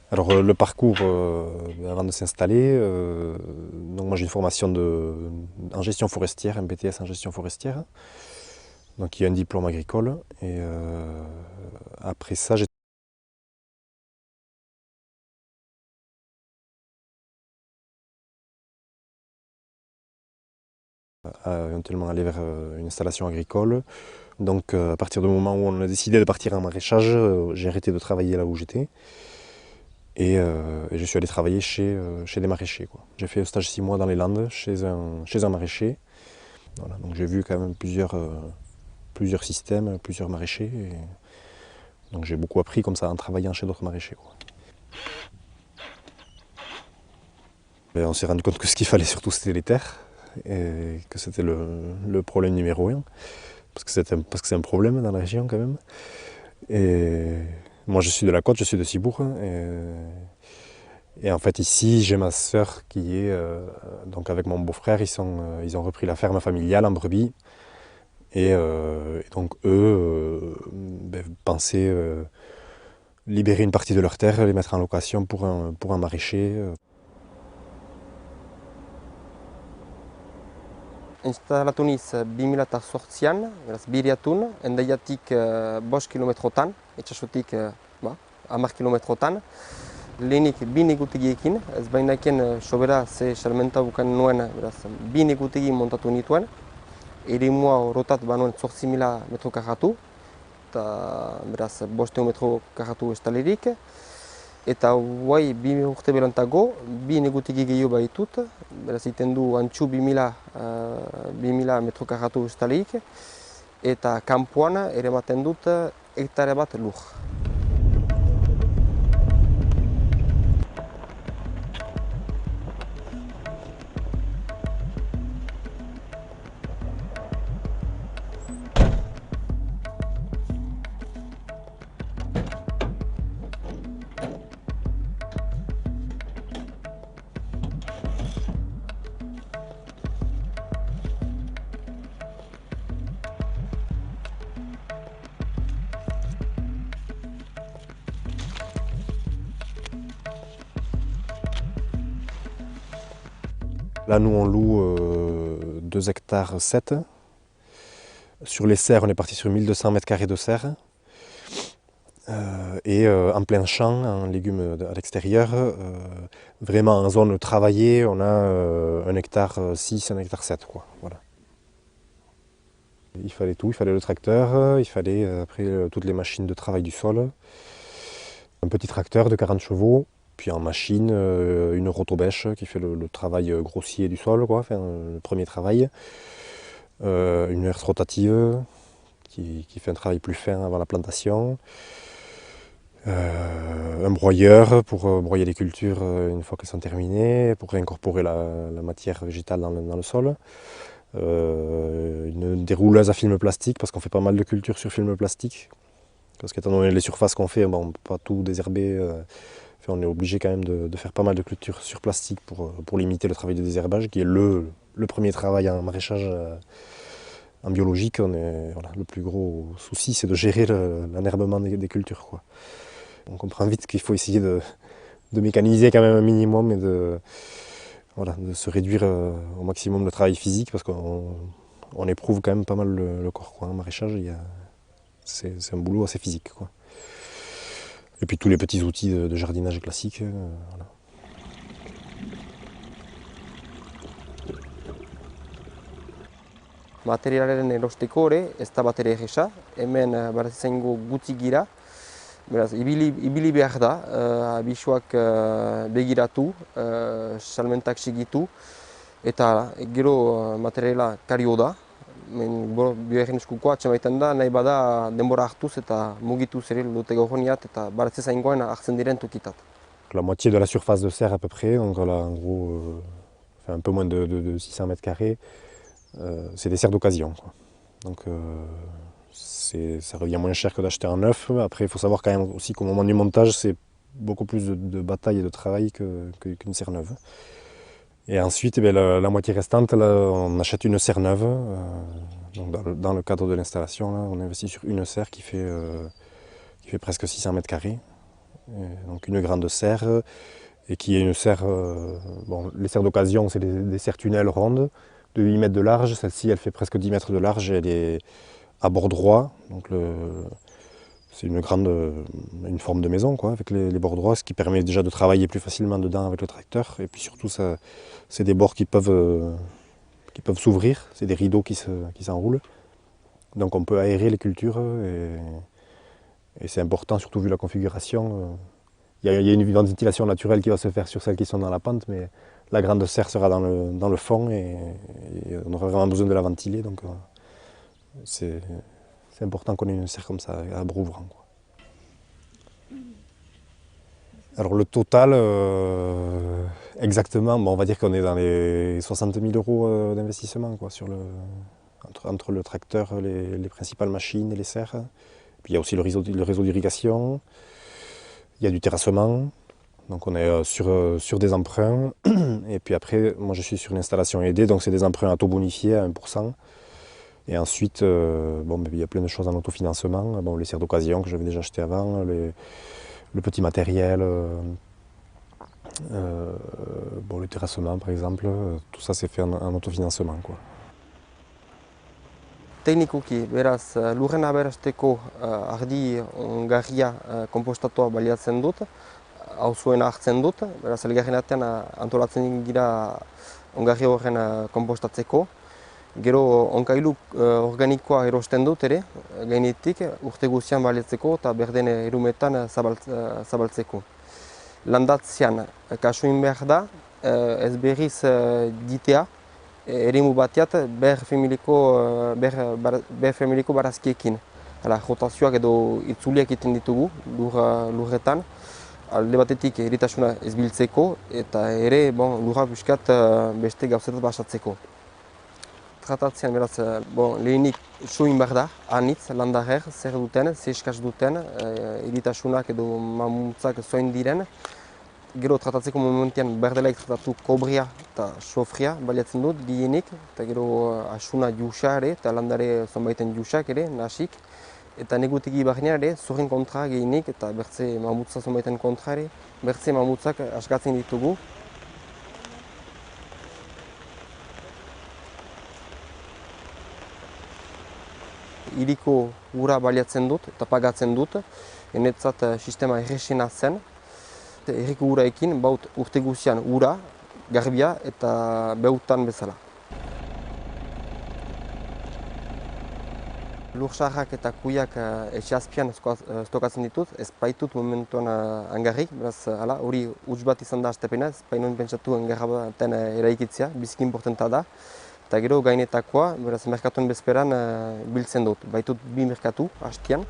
Alors le parcours avant de s'installer, donc moi j'ai une formation en gestion forestière, un BTS en gestion forestière, donc il y a un diplôme agricole et après ça j'ai éventuellement aller vers une installation agricole. Donc à partir du moment où on a décidé de partir en maraîchage, j'ai arrêté de travailler là où j'étais et je suis allé travailler chez des maraîchers, quoi. J'ai fait un stage 6 mois dans les Landes chez un maraîcher. Voilà, donc j'ai vu quand même plusieurs systèmes, plusieurs maraîchers. Donc j'ai beaucoup appris comme ça en travaillant chez d'autres maraîchers, quoi. Et on s'est rendu compte que ce qu'il fallait surtout c'était les terres et que c'était le problème numéro un parce que c'est un problème dans la région quand même. Et moi je suis de la côte, je suis de Cibourg et en fait ici j'ai ma sœur qui est donc avec mon beau-frère ils ont repris la ferme familiale en brebis et donc eux pensaient libérer une partie de leurs terres, les mettre en location pour un maraîcher. Instalatu niz 2008an, beraz Biriatun, Hendaiatik 5 kilometrotan, itsasotik 10 kilometrotan. Lehenik bi negutegiekin, ez bainaken sobera ze salmenta bukan nuen, beraz bi negutegi montatu nituen. Erimua orotat banuen 8.000 metro karratu, eta beraz 500 metro karratu estalerik. Eta guai, bi urte berantago, bi negutegi gehiago baitut, beraz iten du antxu 2000 metro karratu estaleik, eta kanpoan ere ematen dut hektare bat lur. Là, nous, on loue 2 hectares 7. Sur les serres, on est parti sur 1200 mètres carrés de serres. En plein champ, en légumes à l'extérieur, vraiment en zone travaillée, on a 1 hectare 6, 1 hectare 7, quoi. Voilà. Il fallait tout, il fallait le tracteur, il fallait après toutes les machines de travail du sol, un petit tracteur de 40 chevaux, puis en machine, une rotobêche qui fait le travail grossier du sol, quoi, enfin, le premier travail. Une herse rotative qui fait un travail plus fin avant la plantation. Un broyeur pour broyer les cultures une fois qu'elles sont terminées, pour réincorporer la matière végétale dans le sol. Une dérouleuse à film plastique, parce qu'on fait pas mal de cultures sur film plastique. Parce qu'étant donné les surfaces qu'on fait, bon, on ne peut pas tout désherber. On est obligé quand même de faire pas mal de cultures sur plastique pour limiter le travail de désherbage, qui est le premier travail en maraîchage en biologique. Voilà, le plus gros souci, c'est de gérer l'enherbement des cultures, quoi. On comprend vite qu'il faut essayer de mécaniser quand même un minimum et voilà, de se réduire au maximum le travail physique, parce qu'on éprouve quand même pas mal le corps, quoi. En maraîchage, c'est un boulot assez physique, quoi. Et puis tous les petits outils de jardinage classique. Voilà. Materialaren erosteko ere, ez da bat ere egesa, hemen baraz izango gutxi gira, beraz, ibili behar da, abisuak begiratu, salmentak segitu, eta gero materiala kario da, bioegen eskukoa atxemaiten da, nahi bada denbora hartuz eta mugituz ere lote gauroniat eta baratze zaingoen hartzen diren tukitat. La moitié de la surface de serre à peu près, donc là en gros un peu moins de 600 mètres carrés, c'est des serres d'occasion, quoi. Donc ça revient moins cher que d'acheter un neuf. Après il faut savoir quand même aussi qu'au moment du montage c'est beaucoup plus de bataille et de travail qu'une serre neuve. Et ensuite la moitié restante, là, on achète une serre neuve. Donc dans le cadre de l'installation, on investit sur une serre qui fait presque 600 mètres carrés. donc une grande serre, et qui est une serre, bon, les serres d'occasion c'est des serres tunnels rondes de 8 mètres de large, celle-ci elle fait presque 10 mètres de large, elle est à bord droit, donc c'est une forme de maison quoi, avec les bords droits, ce qui permet déjà de travailler plus facilement dedans avec le tracteur, et puis surtout c'est des bords qui peuvent s'ouvrir, c'est des rideaux qui s'enroulent, donc on peut aérer les cultures, et c'est important surtout vu la configuration. Il y a une ventilation naturelle qui va se faire sur celles qui sont dans la pente, mais la grande serre sera dans le fond, et on aura vraiment besoin de la ventiler, donc c'est important qu'on ait une serre comme ça à bord ouvrant, quoi. Alors le total, exactement, bon, on va dire qu'on est dans les 60 000 € d'investissement quoi, entre le tracteur, les principales machines et les serres. Puis il y a aussi le réseau d'irrigation, il y a du terrassement, donc on est sur des emprunts. Et puis après, moi je suis sur une installation aidée, donc c'est des emprunts à taux bonifié à 1%. Et ensuite, bon, il y a plein de choses en autofinancement, bon, les serres d'occasion que j'avais déjà achetées avant, le petit matériel, bon, le terrassement par exemple, tout ça c'est fait en autofinancement, quoi. Teknikoki, beraz, lurren aberasteko ardi ongarria konpostatua baliatzen dut, auzoena hartzen dut, beraz, elgarren artean antolatzen gira ongarri horren konpostatzeko. Gero onkailu organikoa erosten dut ere, gainetik urte guztian baliatzeko eta berden erumetan zabaltzeko. Landatzean kasuin behar da, ez berriz ditea, eremu bateat ber familiko barazkiekin. Hala, rotazioak edo itzuliak egiten ditugu lurretan, alde batetik eritasuna ez biltzeko eta ere lurra buskat beste gauzetat basatzeko. Tratatzean beraz, lehenik soin behar da, anitz, landarer, zer duten, zer eskaz duten, eritasunak edo mamuntzak soin diren. Gero tratatzeko momentian berdelaik tratatu kobria eta sofria baliatzen dut gehienik, eta gero asuna jusa ere, eta landare zonbaiten jusak ere, nasik. Eta negutegi barnean ere, zorren kontra gehienik, eta bertze mamutza zonbaiten kontra ere, bertze mamutzak askatzen ditugu. Hiriko ura baliatzen dut eta pagatzen dut, enetzat sistema erresena zen. Herriko uraekin baut urte guzian ura, garbia eta beutan bezala. Lursaharrak eta kuiak etxe azpian stokatzen ditut, ez baitut momentuan angarrik, beraz hori huts bat izan da astepena, ez bainoen pentsatu angarra baten eraikitzea, biziki importanta da. Eta gero gainetakoa, beraz merkatuen bezperan biltzen dut, baitut 2 merkatu hastian.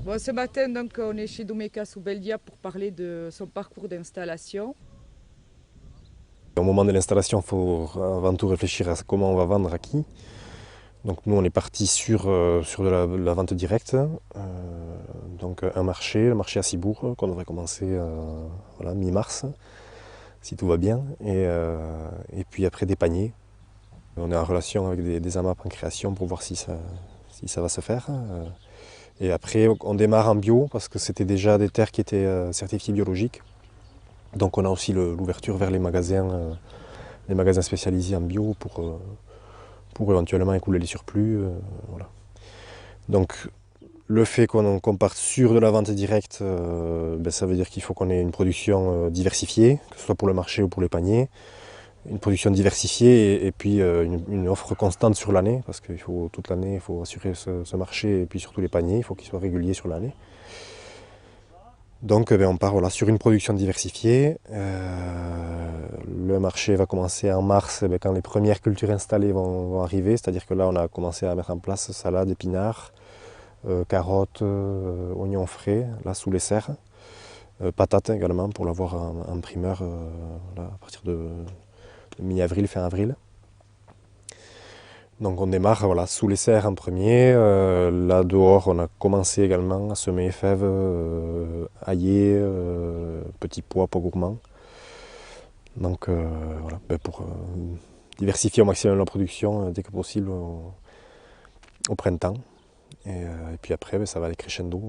Bon, ce matin, donc, on est chez Doumeka Soubeldia pour parler de son parcours d'installation. Au moment de l'installation, il faut avant tout réfléchir à comment on va vendre à qui. Donc nous, on est parti sur de la vente directe. Donc un marché, le marché à Cibourg, qu'on devrait commencer voilà, mi-mars, si tout va bien. Et puis après des paniers. On est en relation avec des AMAP en création pour voir si ça va se faire. Et après, on démarre en bio parce que c'était déjà des terres qui étaient certifiées biologiques. Donc on a aussi l'ouverture vers les magasins spécialisés en bio pour éventuellement écouler les surplus. Voilà. Donc le fait qu'on parte sur de la vente directe, ça veut dire qu'il faut qu'on ait une production diversifiée, que ce soit pour le marché ou pour les paniers. Une production diversifiée et puis une offre constante sur l'année, parce qu'il faut toute l'année, il faut assurer ce marché et puis surtout les paniers, il faut qu'ils soient réguliers sur l'année. Donc on part voilà, sur une production diversifiée. Le marché va commencer en mars quand les premières cultures installées vont arriver, c'est-à-dire que là on a commencé à mettre en place salade, épinards, carottes, oignons frais, là sous les serres, patates également pour l'avoir en primeur là, à partir de mi-avril, fin avril. Donc on démarre voilà, sous les serres en premier. Là dehors, on a commencé également à semer fèves, ailler, petits pois, pas gourmands. Donc voilà, pour diversifier au maximum la production dès que possible au printemps. Et puis après, ça va aller crescendo.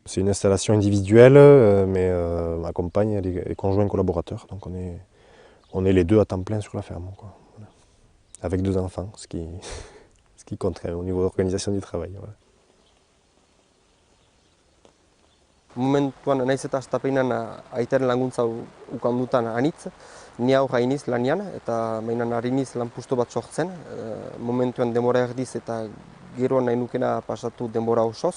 C'est une installation individuelle, mais ma compagne elle est conjoint collaborateur, donc on est les deux à temps plein sur la ferme, quoi. Voilà. Avec 2 enfants, ce qui compte quand même au niveau de l'organisation du travail. Voilà. Momentuan naiz eta astapeinan aitaren laguntza ukandutan anitz, ni aurra iniz lanian eta mainan hariniz lanpustu bat sortzen. Momentuan denbora erdiz eta gero nahi nukena pasatu denbora osoz.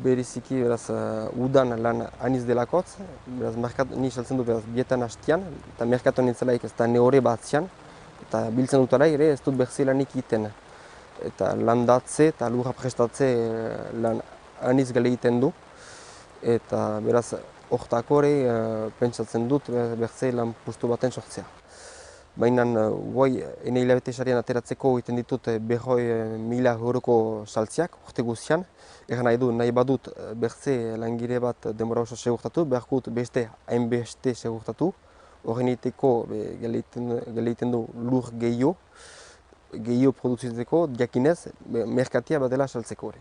Bereziki beraz udan lan aniz delakotz, beraz ni saltzen du beraz bietan hastian, eta merkatuan nintzelaik ez da neore batzian, eta biltzen dutara ere ez dut berzi lanik egiten. Eta landatze eta lurra prestatze lan aniz gale egiten du, eta beraz hortako ere pentsatzen dut berze lan pustu baten sortzea. Baina guai ene hilabete sarian ateratzeko egiten ditut 100.000 euroko saltziak urte guztian. Egan nahi du, nahi badut berze langile bat denbora oso segurtatu, beharkut beste hainbeste segurtatu. Horren egiteko gale egiten du lur gehiago produzitzeko, jakinez merkatia bat dela saltzeko ere.